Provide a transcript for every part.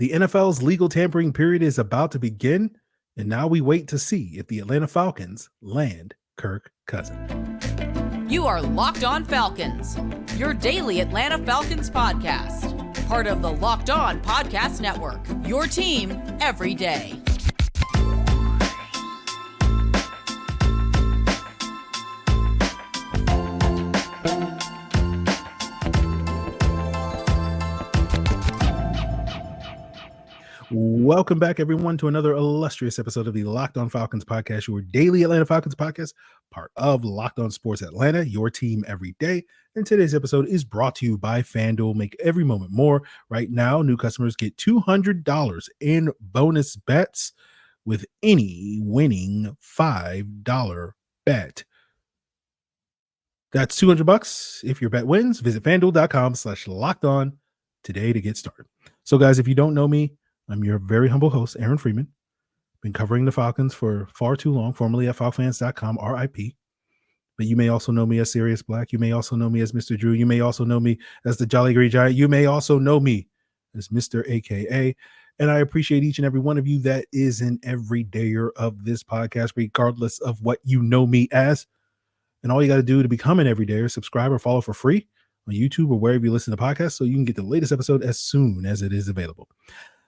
The NFL's legal tampering period is about to begin, and now we wait to see if the Atlanta Falcons land Kirk Cousins. You are Locked On Falcons, your daily Atlanta Falcons podcast. Part of the Locked On Podcast Network, your team every day. Welcome back, everyone, to another illustrious episode of the Locked On Falcons podcast, your daily Atlanta Falcons podcast, part of Locked On Sports Atlanta, your team every day. And today's episode is brought to you by FanDuel. Make every moment more. Right now, new customers get $200 in bonus bets with any winning $5 bet. That's $200 if your bet wins. Visit FanDuel.com/lockedon today to get started. So, guys, if you don't know me, I'm your very humble host, Aaron Freeman. Been covering the Falcons for far too long, formerly at FalcFans.com, RIP. But you may also know me as Sirius Black. You may also know me as Mr. Drew. You may also know me as the Jolly Green Giant. You may also know me as Mr. AKA. And I appreciate each and every one of you that is an everydayer of this podcast, regardless of what you know me as. And all you got to do to become an everydayer, subscribe or follow for free on YouTube or wherever you listen to podcasts so you can get the latest episode as soon as it is available.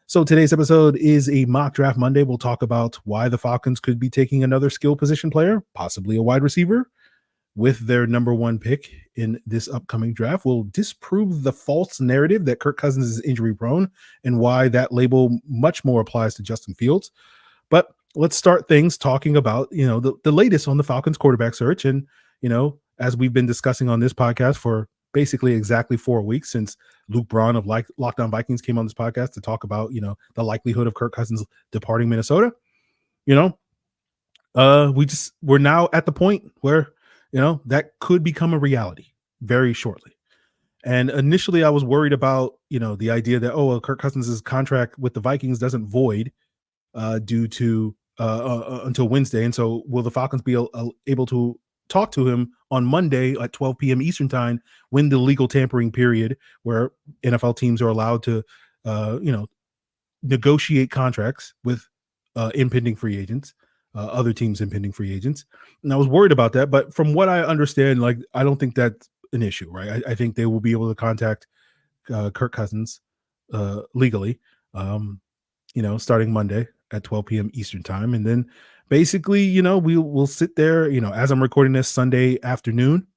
So today's episode is a mock draft Monday. We'll talk about why the Falcons could be taking another skill position player, possibly a wide receiver, with their number one pick in this upcoming draft. We'll disprove the false narrative that Kirk Cousins is injury prone and why that label much more applies to Justin Fields. But let's start things talking about, the latest on the Falcons quarterback search. And, as we've been discussing on this podcast for basically exactly 4 weeks since Luke Braun of Locked On Vikings came on this podcast to talk about, the likelihood of Kirk Cousins departing Minnesota. We're now at the point where, that could become a reality very shortly. And initially I was worried about, the idea that, Kirk Cousins' contract with the Vikings doesn't void due to until Wednesday. And so will the Falcons be able to talk to him on Monday at 12 p.m. Eastern time when the legal tampering period where NFL teams are allowed to, negotiate contracts with impending free agents, other teams' impending free agents. And I was worried about that. But from what I understand, I don't think that's an issue, right? I think they will be able to contact Kirk Cousins legally, starting Monday at 12 p.m. Eastern time. And then basically, we'll sit there, as I'm recording this Sunday afternoon.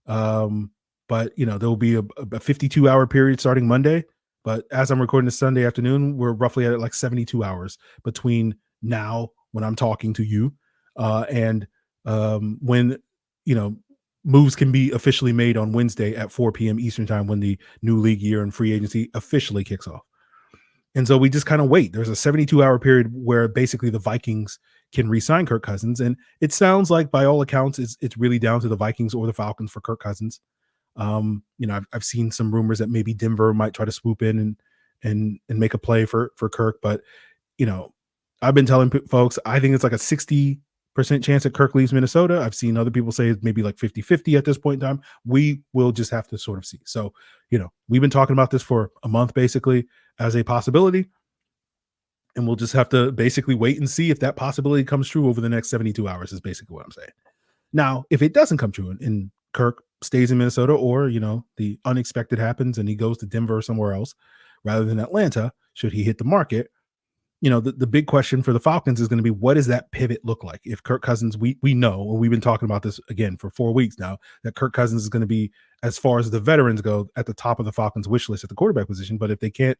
But there will be a 52-hour period starting Monday. But as I'm recording this Sunday afternoon, we're roughly at 72 hours between now when I'm talking to you and when, moves can be officially made on Wednesday at 4 p.m. Eastern time when the new league year and free agency officially kicks off. And so we just kind of wait. There's a 72-hour period where basically the Vikings can re-sign Kirk Cousins. And it sounds like by all accounts, it's really down to the Vikings or the Falcons for Kirk Cousins. I've seen some rumors that maybe Denver might try to swoop in and make a play for Kirk. But, I've been telling folks, I think it's like a 60% chance that Kirk leaves Minnesota. I've seen other people say it's maybe like 50-50 at this point in time. We will just have to sort of see. So, we've been talking about this for a month, basically, as a possibility. And we'll just have to basically wait and see if that possibility comes true over the next 72 hours is basically what I'm saying. Now, if it doesn't come true and Kirk stays in Minnesota or, the unexpected happens and he goes to Denver or somewhere else rather than Atlanta, should he hit the market, the big question for the Falcons is going to be, what does that pivot look like? If Kirk Cousins, we know, and we've been talking about this again for 4 weeks now, that Kirk Cousins is going to be, as far as the veterans go, at the top of the Falcons wish list at the quarterback position. But if they can't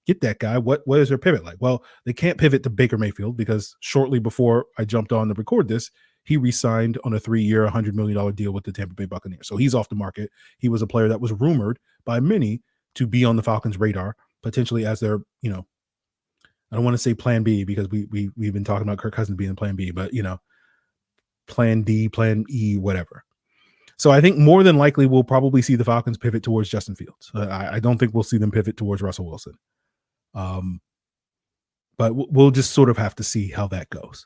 get that guy, what is their pivot like? Well, they can't pivot to Baker Mayfield because shortly before I jumped on to record this, he re-signed on a 3-year, $100 million deal with the Tampa Bay Buccaneers. So he's off the market. He was a player that was rumored by many to be on the Falcons' radar, potentially as their, I don't want to say plan B because we've been talking about Kirk Cousins being plan B, but, plan D, plan E, whatever. So I think more than likely we'll probably see the Falcons pivot towards Justin Fields. I don't think we'll see them pivot towards Russell Wilson. But we'll just sort of have to see how that goes.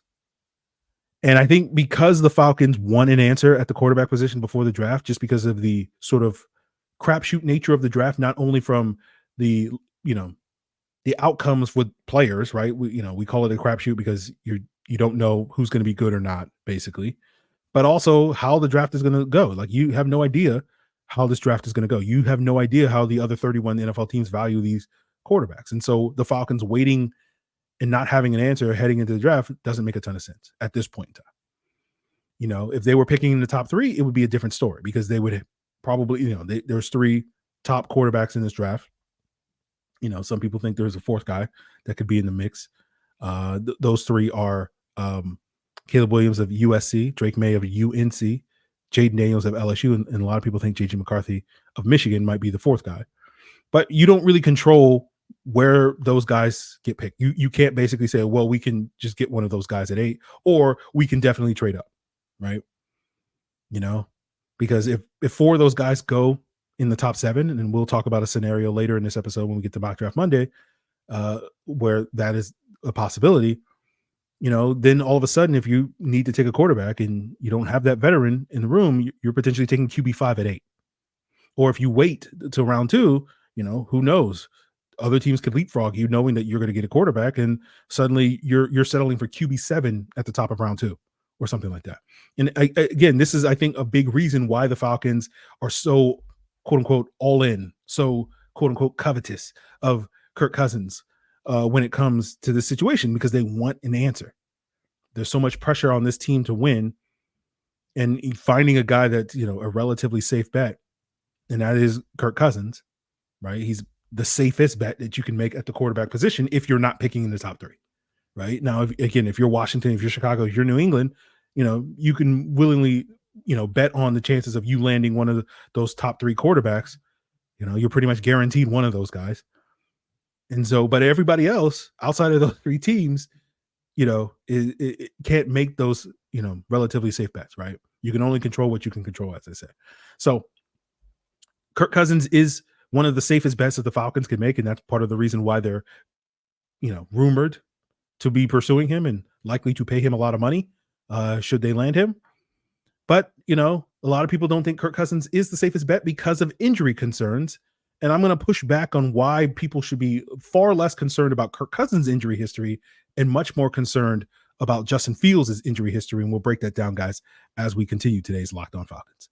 And I think because the Falcons won an answer at the quarterback position before the draft, just because of the sort of crapshoot nature of the draft, not only from the, the outcomes with players, right? We call it a crapshoot because you don't know who's going to be good or not, basically. But also how the draft is going to go. Like, you have no idea how this draft is going to go. You have no idea how the other 31 NFL teams value these quarterbacks. And so the Falcons waiting and not having an answer heading into the draft doesn't make a ton of sense at this point in time. If they were picking in the top 3, it would be a different story because they would probably, there's 3 top quarterbacks in this draft. Some people think there's a 4th guy that could be in the mix. Those 3 are Caleb Williams of USC, Drake May of UNC, Jaden Daniels of LSU, and a lot of people think JJ McCarthy of Michigan might be the 4th guy. But you don't really control where those guys get picked. You can't basically say, well, we can just get one of those guys at 8, or we can definitely trade up, right? Because if 4 of those guys go in the top 7, and we'll talk about a scenario later in this episode when we get to Mock Draft Monday, where that is a possibility, then all of a sudden, if you need to take a quarterback and you don't have that veteran in the room, you're potentially taking QB5 at 8. Or if you wait to round 2, who knows? Other teams could leapfrog you knowing that you're going to get a quarterback, and suddenly you're settling for QB7 at the top of round 2 or something like that. And again, this is, I think, a big reason why the Falcons are so, quote unquote, all in, so, quote unquote, covetous of Kirk Cousins when it comes to this situation, because they want an answer. There's so much pressure on this team to win, and finding a guy that's, a relatively safe bet, and that is Kirk Cousins, right? He's the safest bet that you can make at the quarterback position if you're not picking in the top 3, right? Now, if you're Washington, if you're Chicago, if you're New England, you can willingly, bet on the chances of you landing one of those top 3 quarterbacks. You're pretty much guaranteed one of those guys. And so, but everybody else outside of those 3 teams, it can't make those, relatively safe bets, right? You can only control what you can control, as I said. So Kirk Cousins is one of the safest bets that the Falcons can make, and that's part of the reason why they're, rumored to be pursuing him and likely to pay him a lot of money should they land him. But, a lot of people don't think Kirk Cousins is the safest bet because of injury concerns. And I'm going to push back on why people should be far less concerned about Kirk Cousins' injury history and much more concerned about Justin Fields' injury history. And we'll break that down, guys, as we continue today's Locked On Falcons.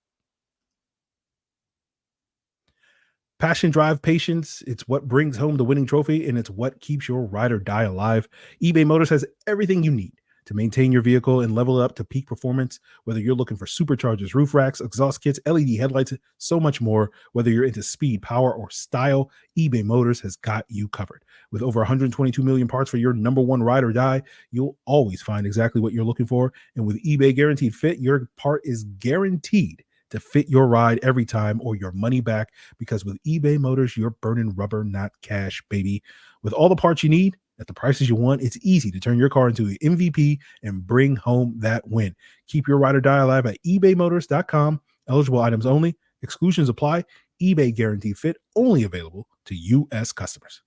Passion, drive, patience. It's what brings home the winning trophy, and it's what keeps your ride or die alive. eBay Motors has everything you need to maintain your vehicle and level it up to peak performance. Whether you're looking for superchargers, roof racks, exhaust kits, LED headlights, so much more. Whether you're into speed, power, or style, eBay Motors has got you covered. With over 122 million parts for your number one ride or die, you'll always find exactly what you're looking for. And with eBay Guaranteed Fit, your part is guaranteed to fit your ride every time, or your money back, because with eBay Motors, you're burning rubber, not cash, baby. With all the parts you need at the prices you want, it's easy to turn your car into an MVP and bring home that win. Keep your ride or die alive at ebaymotors.com. Eligible items only. Exclusions apply. eBay Guaranteed Fit only available to U.S. customers.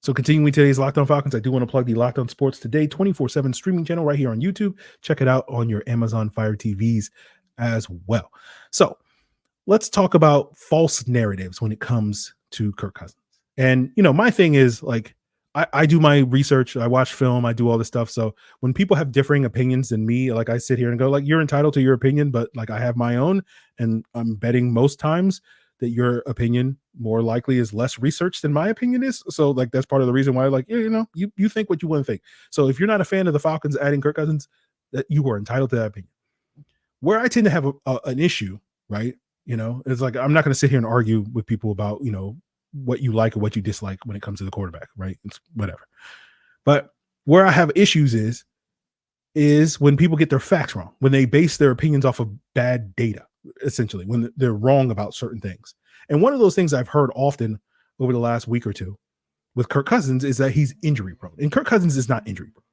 So continuing today's Locked On Falcons, I do want to plug the Locked On Sports Today 24/7 streaming channel right here on YouTube. Check it out on your Amazon Fire TVs as well. So let's talk about false narratives when it comes to Kirk Cousins. And, my thing is, like, I do my research, I watch film, I do all this stuff. So when people have differing opinions than me, like, I sit here and go, like, you're entitled to your opinion, but like, I have my own, and I'm betting most times that your opinion more likely is less research than my opinion is. So like, that's part of the reason why, like, you think what you want to think. So if you're not a fan of the Falcons adding Kirk Cousins, that you are entitled to that opinion. Where I tend to have an issue, right? It's like, I'm not going to sit here and argue with people about, what you like or what you dislike when it comes to the quarterback, right? It's whatever. But where I have issues is when people get their facts wrong, when they base their opinions off of bad data, essentially, when they're wrong about certain things. And one of those things I've heard often over the last week or two with Kirk Cousins is that he's injury prone. And Kirk Cousins is not injury prone.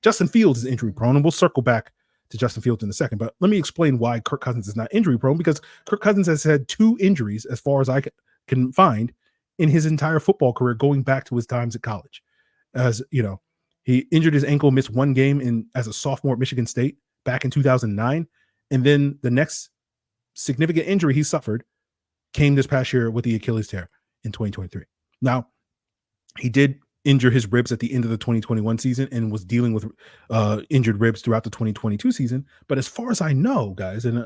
Justin Fields is injury prone, and we'll circle back to Justin Fields in a second. But let me explain why Kirk Cousins is not injury prone, because Kirk Cousins has had 2 injuries, as far as I can find, in his entire football career, going back to his times at college. As he injured his ankle, missed 1 game as a sophomore at Michigan State back in 2009. And then the next significant injury he suffered came this past year with the Achilles tear. in 2023. Now, he did injure his ribs at the end of the 2021 season and was dealing with injured ribs throughout the 2022 season. But as far as I know, guys, and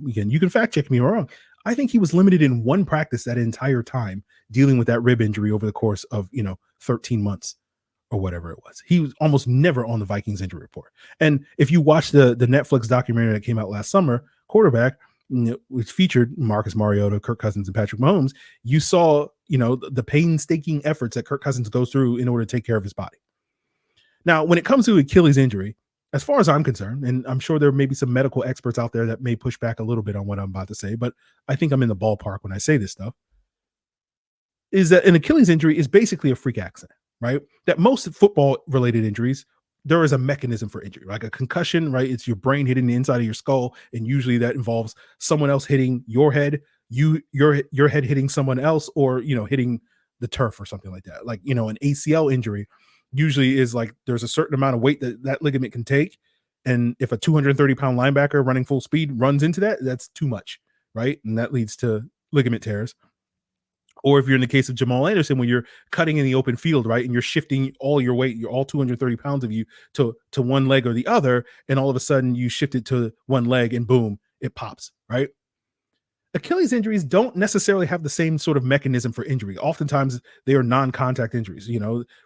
again, you can fact check me wrong, I think he was limited in one practice that entire time dealing with that rib injury over the course of 13 months or whatever it was. He was almost never on the Vikings injury report. And if you watch the Netflix documentary that came out last summer, Quarterback, which featured Marcus Mariota, Kirk Cousins, and Patrick Mahomes, you saw, the painstaking efforts that Kirk Cousins goes through in order to take care of his body. Now, when it comes to Achilles injury, as far as I'm concerned, and I'm sure there may be some medical experts out there that may push back a little bit on what I'm about to say, but I think I'm in the ballpark when I say this stuff, is that an Achilles injury is basically a freak accident, right? That most football-related injuries, there is a mechanism for injury, like a concussion, right? It's your brain hitting the inside of your skull, and usually that involves someone else hitting your head, your head hitting someone else, or hitting the turf or something like that. Like an ACL injury usually is like there's a certain amount of weight that ligament can take, and if a 230-pound linebacker running full speed runs into that, that's too much, right? And that leads to ligament tears. Or if you're in the case of Jamal Anderson, when you're cutting in the open field, right, and you're shifting all your weight, all 230 pounds of you to one leg or the other, and all of a sudden you shift it to one leg and boom, it pops, right? Achilles injuries don't necessarily have the same sort of mechanism for injury. Oftentimes they are non-contact injuries.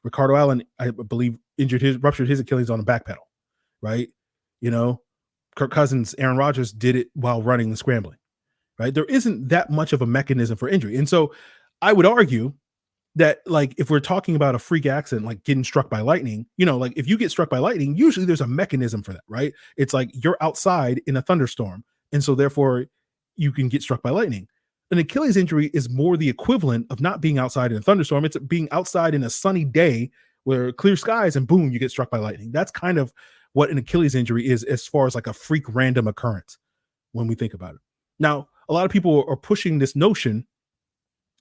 Ricardo Allen, I believe, ruptured his Achilles on a back pedal, right? Kirk Cousins, Aaron Rodgers did it while running and scrambling, right? There isn't that much of a mechanism for injury. And so I would argue that, like, if we're talking about a freak accident, like getting struck by lightning, like if you get struck by lightning, usually there's a mechanism for that, right? It's like you're outside in a thunderstorm, and so therefore you can get struck by lightning. An Achilles injury is more the equivalent of not being outside in a thunderstorm. It's being outside in a sunny day where clear skies and boom, you get struck by lightning. That's kind of what an Achilles injury is as far as like a freak random occurrence when we think about it. Now, a lot of people are pushing this notion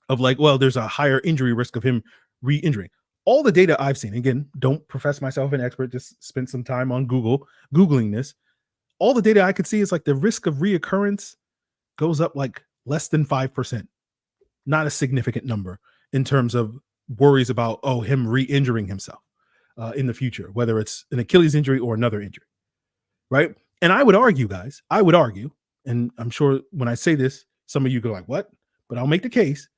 of like, well, there's a higher injury risk of him re-injuring. All the data I've seen, again, don't profess myself an expert, just spend some time on Googling this. All the data I could see is like the risk of reoccurrence goes up like less than 5%. Not a significant number in terms of worries about, him re-injuring himself in the future, whether it's an Achilles injury or another injury, right? And I would argue, guys, and I'm sure when I say this, some of you go like, what? But I'll make the case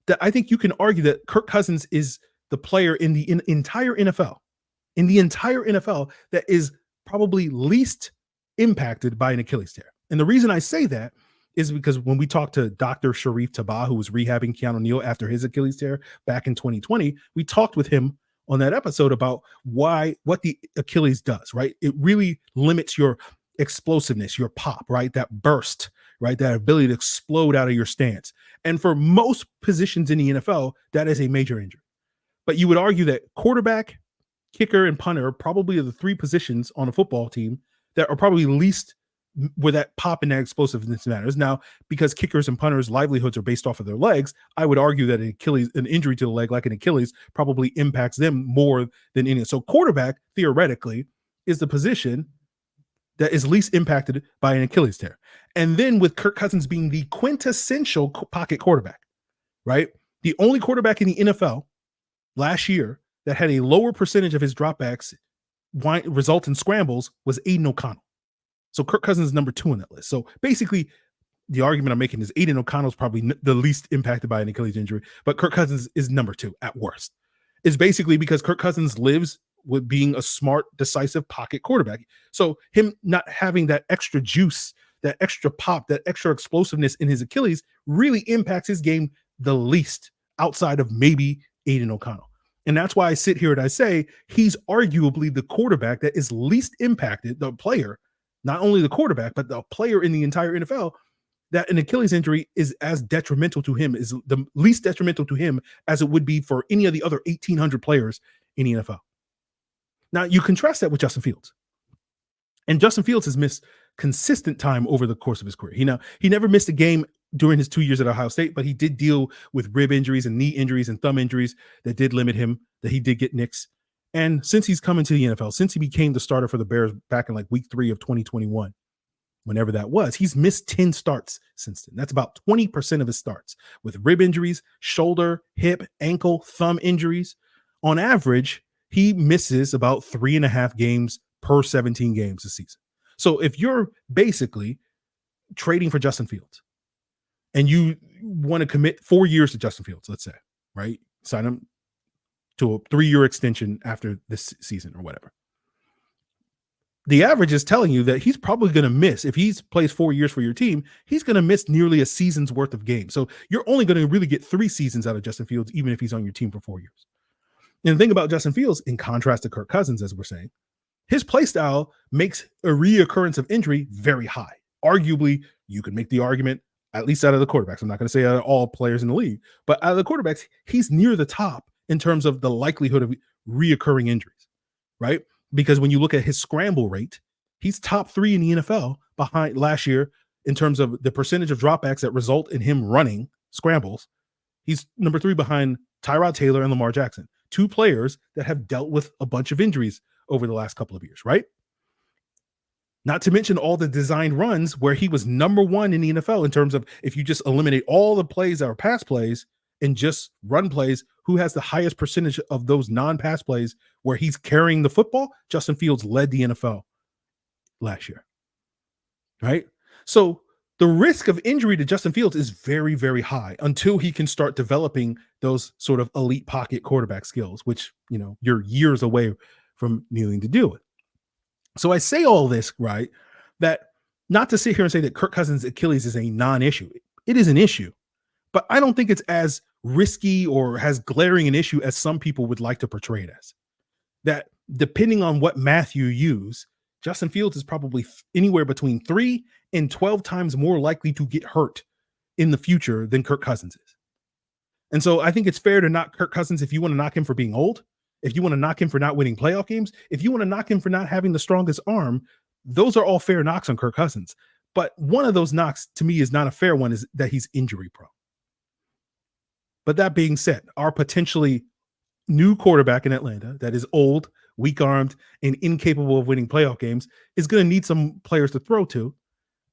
that I think you can argue that Kirk Cousins is the player in the entire NFL that is probably least impacted by an Achilles tear. And the reason I say that is because when we talked to Dr. Sharif Tabah, who was rehabbing Keanu Neal after his Achilles tear back in 2020, we talked with him on that episode about what the Achilles does, right? It really limits your explosiveness, your pop, right? That burst, right? That ability to explode out of your stance. And for most positions in the NFL, that is a major injury. But you would argue that quarterback, kicker, and punter are probably the three positions on a football team that are probably least where that pop and that explosiveness matters. Now, because kickers and punters' livelihoods are based off of their legs, I would argue that an injury to the leg like an Achilles probably impacts them more than any. So quarterback, theoretically, is the position that is least impacted by an Achilles tear. And then with Kirk Cousins being the quintessential pocket quarterback, right? The only quarterback in the NFL last year that had a lower percentage of his dropbacks result in scrambles was Aiden O'Connell. So Kirk Cousins is number 2 on that list. So basically, the argument I'm making is Aiden O'Connell is probably the least impacted by an Achilles injury, but Kirk Cousins is number 2 at worst. It's basically because Kirk Cousins lives with being a smart, decisive pocket quarterback. So him not having that extra juice, that extra pop, that extra explosiveness in his Achilles really impacts his game the least outside of maybe Aiden O'Connell. And that's why I sit here and I say he's arguably the quarterback that is least impacted, the player, not only the quarterback, but the player in the entire NFL, that an Achilles injury is as detrimental to him, is the least detrimental to him as it would be for any of the other 1,800 players in the NFL. Now, you contrast that with Justin Fields. And Justin Fields has missed consistent time over the course of his career. He never missed a game during his 2 years at Ohio State, but he did deal with rib injuries and knee injuries and thumb injuries that did limit him, that he did get nicks. And since he's come into the NFL, since he became the starter for the Bears back in like week 3 of 2021, whenever that was. He's missed 10 starts since then. That's about 20% of his starts, with rib injuries, shoulder, hip, ankle, thumb injuries. On average, he misses about 3.5 games per 17 games this season. So if you're basically trading for Justin Fields and you want to commit 4 years to Justin Fields, let's say, right? Sign him to a 3-year extension after this season or whatever. The average is telling you that he's probably going to miss, if he plays 4 years for your team, he's going to miss nearly a season's worth of games. So you're only going to really get 3 seasons out of Justin Fields, even if he's on your team for 4 years. And the thing about Justin Fields, in contrast to Kirk Cousins, as we're saying, his play style makes a reoccurrence of injury very high. Arguably, you could make the argument, at least out of the quarterbacks. I'm not going to say out of all players in the league, but out of the quarterbacks, he's near the top in terms of the likelihood of reoccurring injuries, right? Because when you look at his scramble rate, he's top 3 in the NFL behind last year in terms of the percentage of dropbacks that result in him running scrambles. He's number 3 behind Tyrod Taylor and Lamar Jackson, 2 players that have dealt with a bunch of injuries over the last couple of years, right? Not to mention all the designed runs where he was number 1 in the NFL in terms of, if you just eliminate all the plays that are pass plays and just run plays, who has the highest percentage of those non-pass plays where he's carrying the football? Justin Fields led the NFL last year, right? So the risk of injury to Justin Fields is very, very high until he can start developing those sort of elite pocket quarterback skills, which, you know, you're years away from needing to deal with. So I say all this, right, that not to sit here and say that Kirk Cousins' Achilles is a non-issue. It is an issue, but I don't think it's as risky or has glaring an issue as some people would like to portray it as. That depending on what math you use, Justin Fields is probably anywhere between 3 and 12 times more likely to get hurt in the future than Kirk Cousins is. And so I think it's fair to knock Kirk Cousins if you want to knock him for being old, if you want to knock him for not winning playoff games, if you want to knock him for not having the strongest arm. Those are all fair knocks on Kirk Cousins. But one of those knocks to me is not a fair one, is that he's injury prone. But that being said, our potentially new quarterback in Atlanta that is old, weak-armed, and incapable of winning playoff games is going to need some players to throw to.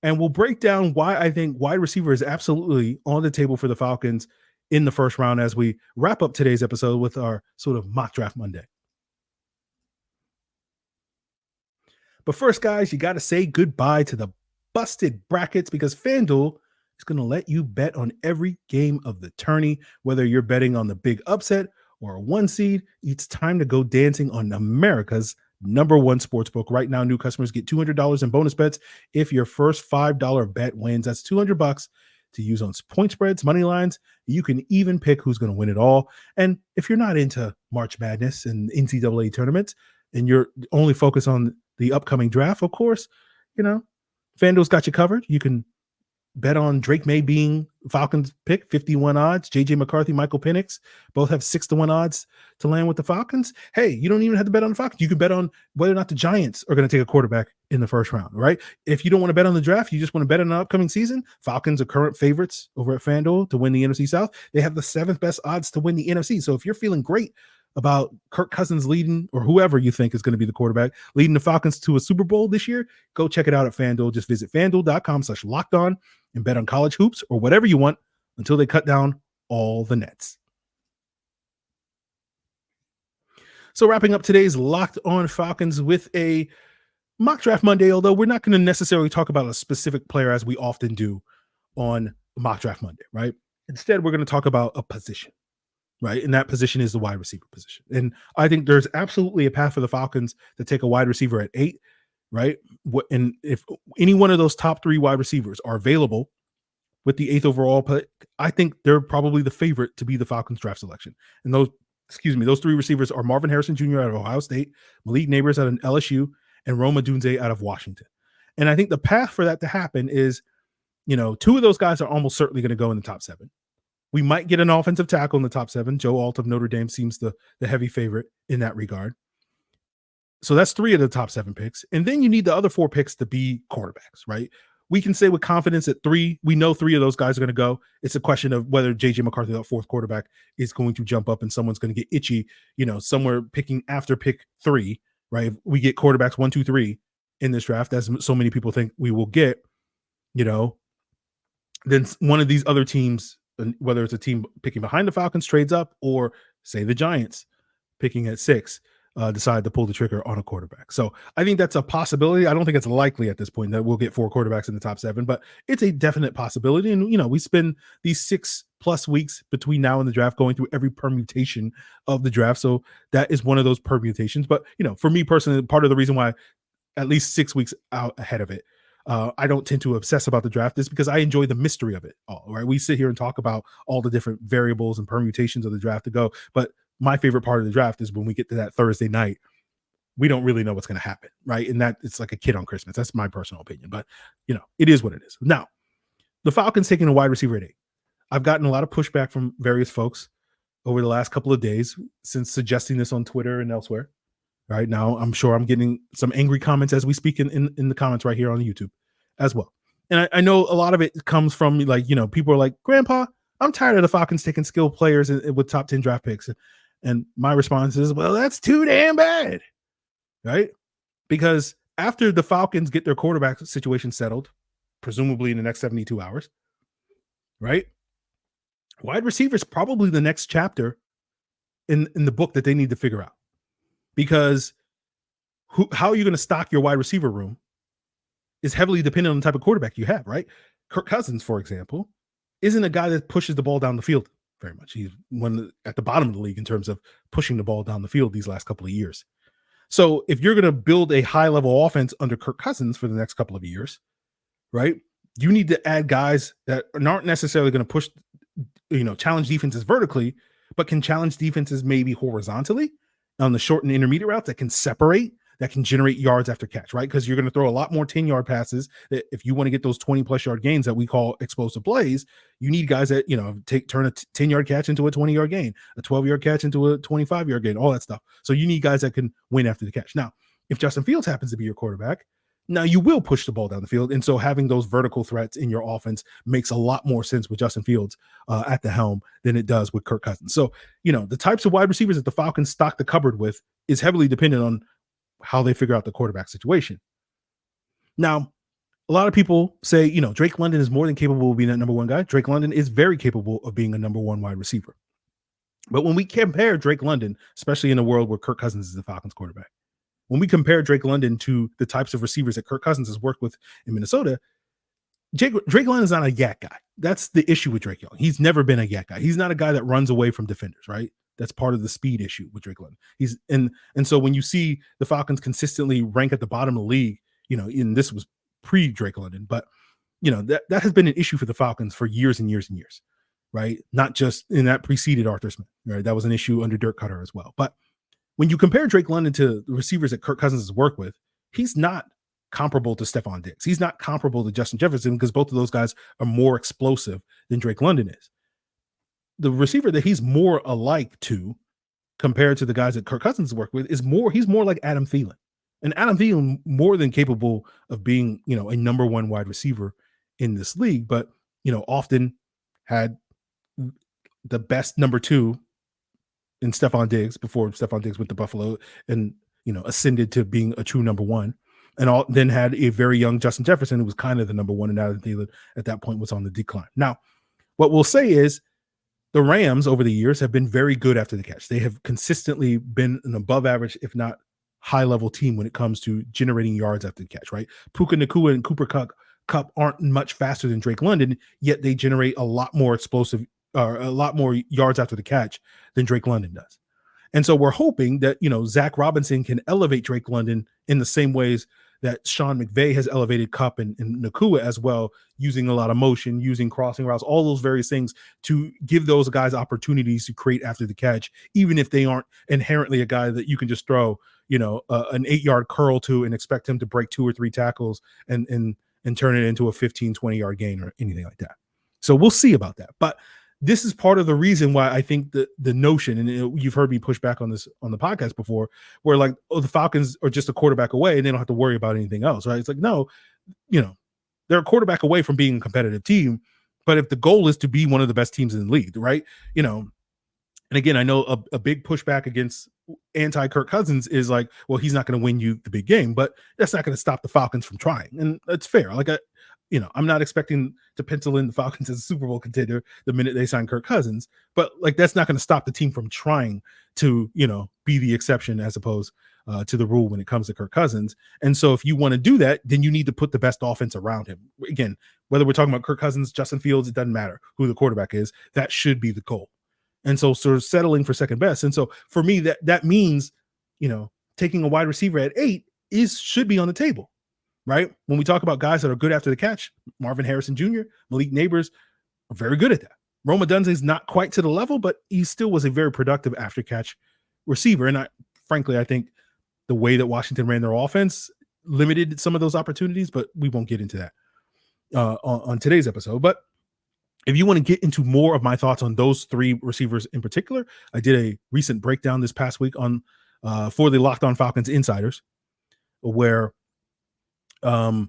And we'll break down why I think wide receiver is absolutely on the table for the Falcons in the first round as we wrap up today's episode with our sort of mock draft Monday. But first, guys, you got to say goodbye to the busted brackets, because FanDuel is going to let you bet on every game of the tourney, whether you're betting on the big upset or a 1 seed. It's time to go dancing on America's #1 sportsbook. Right now, new customers get $200 in bonus bets if your first $5 bet wins. That's $200 to use on point spreads, money lines. You can even pick who's going to win it all. And if you're not into March Madness and NCAA tournaments and you're only focused on the upcoming draft, of course, you know, FanDuel's got you covered. You can bet on Drake May being Falcons pick, 51 odds. JJ McCarthy, Michael Penix, both have 6-1 odds to land with the Falcons. Hey, you don't even have to bet on the Falcons. You can bet on whether or not the Giants are going to take a quarterback in the first round, right? If you don't want to bet on the draft, you just want to bet on the upcoming season. Falcons are current favorites over at FanDuel to win the NFC South. They have the 7th best odds to win the NFC. So if you're feeling great about Kirk Cousins leading, or whoever you think is going to be the quarterback, leading the Falcons to a Super Bowl this year, go check it out at FanDuel. Just visit FanDuel.com/lockedon and bet on college hoops or whatever you want until they cut down all the nets. So wrapping up today's Locked On Falcons with a mock draft Monday, although we're not going to necessarily talk about a specific player as we often do on mock draft Monday, right? Instead, we're going to talk about a position, right? And that position is the wide receiver position. And I think there's absolutely a path for the Falcons to take a wide receiver at 8, right? And if any one of those top 3 wide receivers are available with the 8th overall pick, I think they're probably the favorite to be the Falcons draft selection. And those 3 receivers are Marvin Harrison Jr. out of Ohio State, Malik Neighbors out of LSU, and Rome Odunze out of Washington. And I think the path for that to happen is, you know, 2 of those guys are almost certainly going to go in the top 7. We might get an offensive tackle in the top 7. Joe Alt of Notre Dame seems the heavy favorite in that regard. So that's 3 of the top 7 picks. And then you need the other 4 picks to be quarterbacks, right? We can say with confidence that 3, we know 3 of those guys are going to go. It's a question of whether JJ McCarthy, that 4th quarterback, is going to jump up and someone's going to get itchy, you know, somewhere picking after pick 3, right? If we get quarterbacks 1, 2, 3 in this draft, as so many people think we will get, then one of these other teams, whether it's a team picking behind the Falcons, trades up, or say the Giants picking at 6, decide to pull the trigger on a quarterback. So I think that's a possibility. I don't think it's likely at this point that we'll get 4 quarterbacks in the top 7, but it's a definite possibility. And, we spend these 6+ weeks between now and the draft going through every permutation of the draft. So that is one of those permutations. But, for me personally, part of the reason why at least 6 weeks out ahead of it, I don't tend to obsess about the draft is because I enjoy the mystery of it all, right? We sit here and talk about all the different variables and permutations of the draft to go, but my favorite part of the draft is when we get to that Thursday night, we don't really know what's going to happen, right? And that it's like a kid on Christmas. That's my personal opinion, but it is what it is. Now, the Falcons taking a wide receiver at 8. I've gotten a lot of pushback from various folks over the last couple of days since suggesting this on Twitter and elsewhere. Right now, I'm sure I'm getting some angry comments as we speak in the comments right here on YouTube as well. And I know a lot of it comes from people are like, Grandpa, I'm tired of the Falcons taking skilled players with top 10 draft picks. And my response is, well, that's too damn bad, right? Because after the Falcons get their quarterback situation settled, presumably in the next 72 hours, right? Wide receiver is probably the next chapter in the book that they need to figure out. Because how are you going to stock your wide receiver room is heavily dependent on the type of quarterback you have, right? Kirk Cousins, for example, isn't a guy that pushes the ball down the field very much. He's one at the bottom of the league in terms of pushing the ball down the field these last couple of years. So if you're going to build a high-level offense under Kirk Cousins for the next couple of years, right, you need to add guys that aren't necessarily going to push, challenge defenses vertically, but can challenge defenses maybe horizontally on the short and intermediate routes that can separate, that can generate yards after catch, right? Because you're going to throw a lot more 10-yard passes that if you want to get those 20+ yard gains that we call explosive plays, you need guys that, turn a 10-yard catch into a 20-yard gain, a 12-yard catch into a 25-yard gain, all that stuff. So you need guys that can win after the catch. Now, if Justin Fields happens to be your quarterback, now you will push the ball down the field. And so having those vertical threats in your offense makes a lot more sense with Justin Fields at the helm than it does with Kirk Cousins. So, the types of wide receivers that the Falcons stock the cupboard with is heavily dependent on how they figure out the quarterback situation. Now, a lot of people say, Drake London is more than capable of being that number 1 guy. Drake London is very capable of being a number 1 wide receiver. But when we compare Drake London, especially in a world where Kirk Cousins is the Falcons quarterback, when we compare Drake London to the types of receivers that Kirk Cousins has worked with in Minnesota, Drake London is not a yak guy. That's the issue with Drake Young. He's never been a yak guy. He's not a guy that runs away from defenders, right? That's part of the speed issue with Drake London. And so when you see the Falcons consistently rank at the bottom of the league, and this was pre-Drake London, but that has been an issue for the Falcons for years and years and years, right? Not just in that preceded Arthur Smith, right? That was an issue under Dirk Cutter as well. But when you compare Drake London to the receivers that Kirk Cousins has worked with, he's not comparable to Stephon Diggs. He's not comparable to Justin Jefferson because both of those guys are more explosive than Drake London is. The receiver that he's more alike to compared to the guys that Kirk Cousins worked with he's more like Adam Thielen. And Adam Thielen more than capable of being, a number 1 wide receiver in this league, but, often had the best number 2 in Stephon Diggs before Stephon Diggs went to Buffalo and, ascended to being a true number 1, and then had a very young Justin Jefferson who was kind of the number 1, and Adam Thielen at that point was on the decline. Now, what we'll say is the Rams over the years have been very good after the catch. They have consistently been an above average, if not high level team when it comes to generating yards after the catch, right? Puka Nacua and Cooper Kupp aren't much faster than Drake London, yet they generate a lot more explosive a lot more yards after the catch than Drake London does. And so we're hoping that, Zach Robinson can elevate Drake London in the same ways that Sean McVay has elevated Kupp and Nacua as well, using a lot of motion, using crossing routes, all those various things to give those guys opportunities to create after the catch, even if they aren't inherently a guy that you can just throw, an 8-yard curl to and expect him to break 2 or 3 tackles and turn it into a 15, 20-yard gain or anything like that. So we'll see about that. But this is part of the reason why I think the notion, and you've heard me push back on this on the podcast before, where like, the Falcons are just a quarterback away and they don't have to worry about anything else, right? It's like, no, they're a quarterback away from being a competitive team. But if the goal is to be one of the best teams in the league, right? And again, I know a big pushback against anti-Kirk Cousins is like, well, he's not going to win you the big game, but that's not going to stop the Falcons from trying. And that's fair. Like, I'm not expecting to pencil in the Falcons as a Super Bowl contender the minute they sign Kirk Cousins, but like that's not going to stop the team from trying to, be the exception as opposed to the rule when it comes to Kirk Cousins. And so if you want to do that, then you need to put the best offense around him. Again, whether we're talking about Kirk Cousins, Justin Fields, it doesn't matter who the quarterback is. That should be the goal. And so sort of settling for second best. And so for me, that means, taking a wide receiver at 8 should be on the table. Right? When we talk about guys that are good after the catch, Marvin Harrison Jr., Malik Neighbors are very good at that. Rome Odunze is not quite to the level, but he still was a very productive after catch receiver. And frankly, I think the way that Washington ran their offense limited some of those opportunities, but we won't get into that on today's episode. But if you want to get into more of my thoughts on those 3 receivers in particular, I did a recent breakdown this past week on for the Locked On Falcons Insiders, where I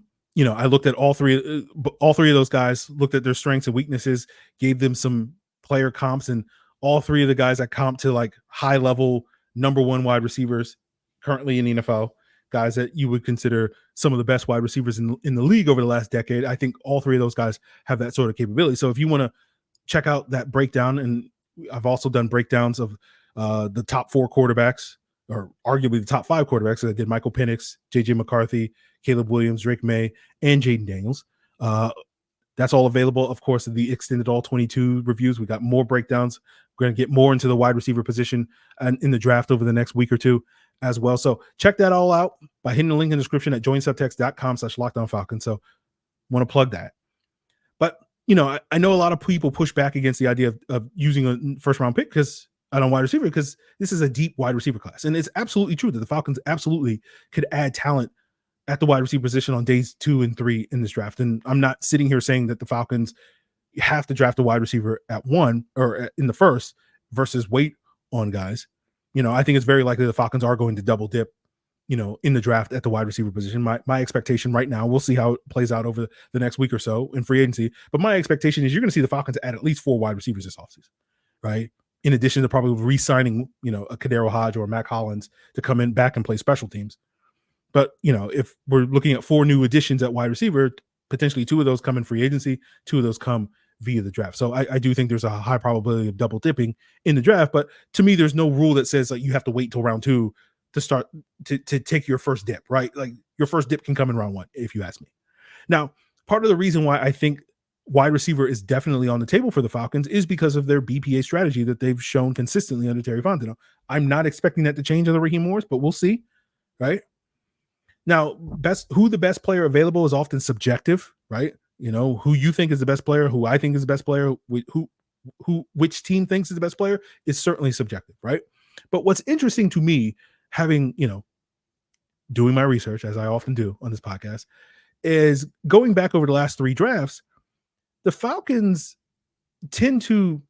looked at all three of those guys, looked at their strengths and weaknesses, gave them some player comps, and all 3 of the guys that comp to like high level number 1 wide receivers currently in the NFL, guys that you would consider some of the best wide receivers in the league over the last decade. I think all 3 of those guys have that sort of capability. So if you want to check out that breakdown, and I've also done breakdowns of the top 4 quarterbacks, or arguably the top 5 quarterbacks. So I did Michael Penix, JJ McCarthy, Caleb Williams, Drake May, and Jaden Daniels. That's all available, of course, in the extended all 22 reviews. We got more breakdowns. We're going to get more into the wide receiver position and in the draft over the next week or two as well. So check that all out by hitting the link in the description at joinsubtext.com/LockedOnFalcons. So want to plug that. But, I know a lot of people push back against the idea of using a first round pick on wide receiver, because this is a deep wide receiver class. And it's absolutely true that the Falcons absolutely could add talent at the wide receiver position on days 2 and 3 in this draft. And I'm not sitting here saying that the Falcons have to draft a wide receiver at 1 or in the first versus wait on guys. I think it's very likely the Falcons are going to double dip, in the draft at the wide receiver position. My expectation right now, we'll see how it plays out over the next week or so in free agency. But my expectation is you're going to see the Falcons add at least 4 wide receivers this offseason, right? In addition to probably re-signing, a Kadero Hodge or Mac Hollins to come in back and play special teams. But, if we're looking at 4 new additions at wide receiver, potentially 2 of those come in free agency, 2 of those come via the draft. So I do think there's a high probability of double dipping in the draft. But to me, there's no rule that says like you have to wait till round 2 to start to take your first dip, right? Like your first dip can come in round 1, if you ask me. Now, part of the reason why I think wide receiver is definitely on the table for the Falcons is because of their BPA strategy that they've shown consistently under Terry Fontenot. I'm not expecting that to change under Raheem Morris, but we'll see, right? Now, who the best player available is often subjective, right? Who you think is the best player, who I think is the best player, which team thinks is the best player is certainly subjective, right? But what's interesting to me, having, doing my research, as I often do on this podcast, is going back over the last 3 drafts, the Falcons tend to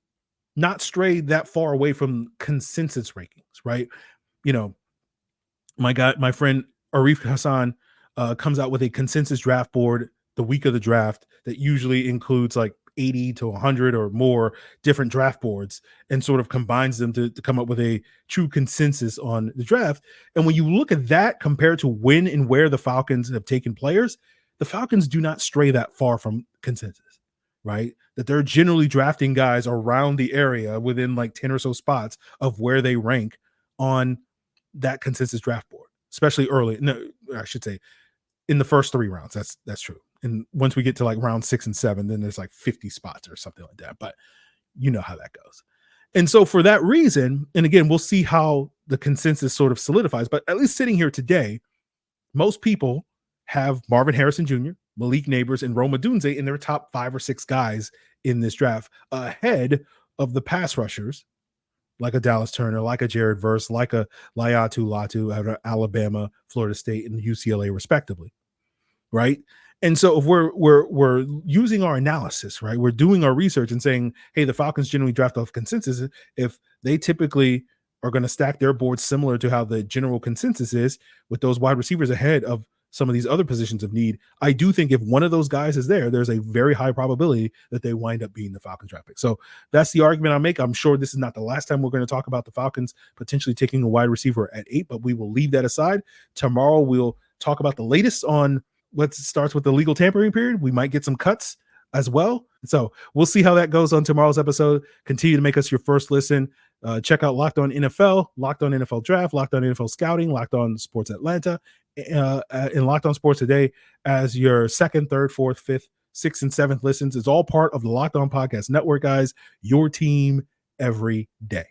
not stray that far away from consensus rankings, right? My friend Arif Hassan comes out with a consensus draft board the week of the draft that usually includes like 80 to 100 or more different draft boards and sort of combines them to come up with a true consensus on the draft. And when you look at that compared to when and where the Falcons have taken players, the Falcons do not stray that far from consensus, right? That they're generally drafting guys around the area within like 10 or so spots of where they rank on that consensus draft board, especially early. No, I should say in the first 3 rounds. That's true. And once we get to like round 6 and 7, then there's like 50 spots or something like that. But you know how that goes. And so for that reason, and again, we'll see how the consensus sort of solidifies, but at least sitting here today, most people have Marvin Harrison Jr., Malik Neighbors, and Rome Odunze in their top 5 or 6 guys in this draft ahead of the pass rushers like a Dallas Turner, like a Jared Verse, like a Laiatu Latu out of Alabama, Florida State, and UCLA respectively, right? And so if we're using our analysis, right, we're doing our research and saying, hey, the Falcons generally draft off consensus. If they typically are going to stack their boards similar to how the general consensus is with those wide receivers ahead of some of these other positions of need, I do think if one of those guys is there, there's a very high probability that they wind up being the Falcons draft pick. So that's the argument I make. I'm sure this is not the last time we're going to talk about the Falcons potentially taking a wide receiver at 8, but we will leave that aside. Tomorrow we'll talk about the latest on starts with the legal tampering period. We might get some cuts as well. So we'll see how that goes on tomorrow's episode. Continue to make us your first listen. Check out Locked On NFL, Locked On NFL Draft, Locked On NFL Scouting, Locked On Sports Atlanta, and Locked On Sports Today as your second, third, fourth, fifth, sixth, and seventh listens. It's all part of the Locked On Podcast Network, guys. Your team every day.